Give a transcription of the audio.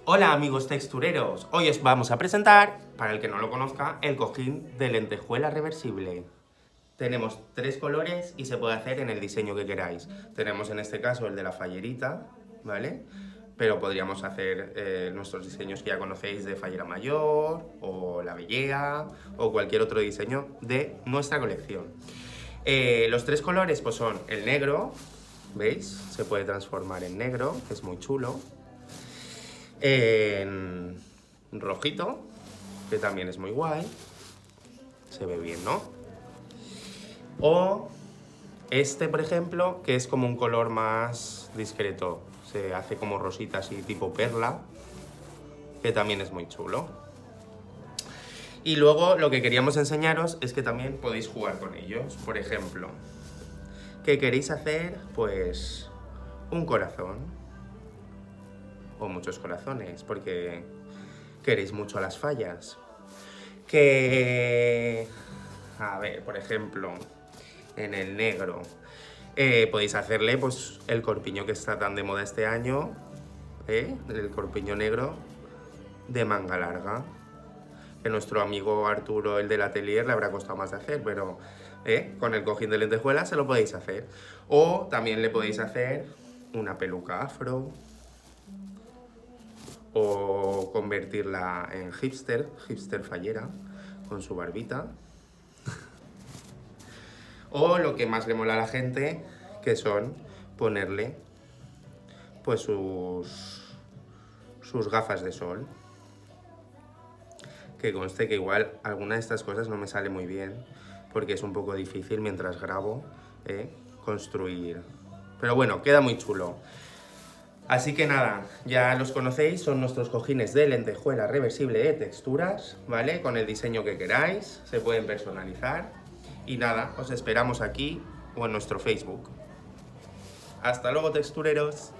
Hola amigos textureros, hoy os vamos a presentar, para el que no lo conozca, el cojín de lentejuela reversible. Tenemos 3 colores y se puede hacer en el diseño que queráis. Tenemos en este caso el de la fallerita, ¿vale? Pero podríamos hacer nuestros diseños que ya conocéis de fallera mayor, o la vellea, o cualquier otro diseño de nuestra colección. Los 3 colores pues son el negro, ¿veis? Se puede transformar en negro, que es muy chulo. En rojito, que también es muy guay. Se ve bien, ¿no? O este, por ejemplo, que es como un color más discreto. Se hace como rosita así, tipo perla, que también es muy chulo. Y luego lo que queríamos enseñaros es que también podéis jugar con ellos. Por ejemplo, ¿qué queréis hacer? Pues un corazón. O muchos corazones, porque queréis mucho a las fallas. Que, a ver, por ejemplo, en el negro, podéis hacerle pues el corpiño que está tan de moda este año, el corpiño negro de manga larga. Que nuestro amigo Arturo, el del atelier, le habrá costado más de hacer, pero con el cojín de lentejuela se lo podéis hacer. O también le podéis hacer una peluca afro, o convertirla en hipster fallera, con su barbita. O lo que más le mola a la gente, que son ponerle pues sus gafas de sol. Que conste que igual alguna de estas cosas no me sale muy bien, porque es un poco difícil mientras grabo construir. Pero bueno, queda muy chulo. Así que nada, ya los conocéis, son nuestros cojines de lentejuela reversible de texturas, ¿vale? Con el diseño que queráis, se pueden personalizar. Y nada, os esperamos aquí o en nuestro Facebook. ¡Hasta luego, textureros!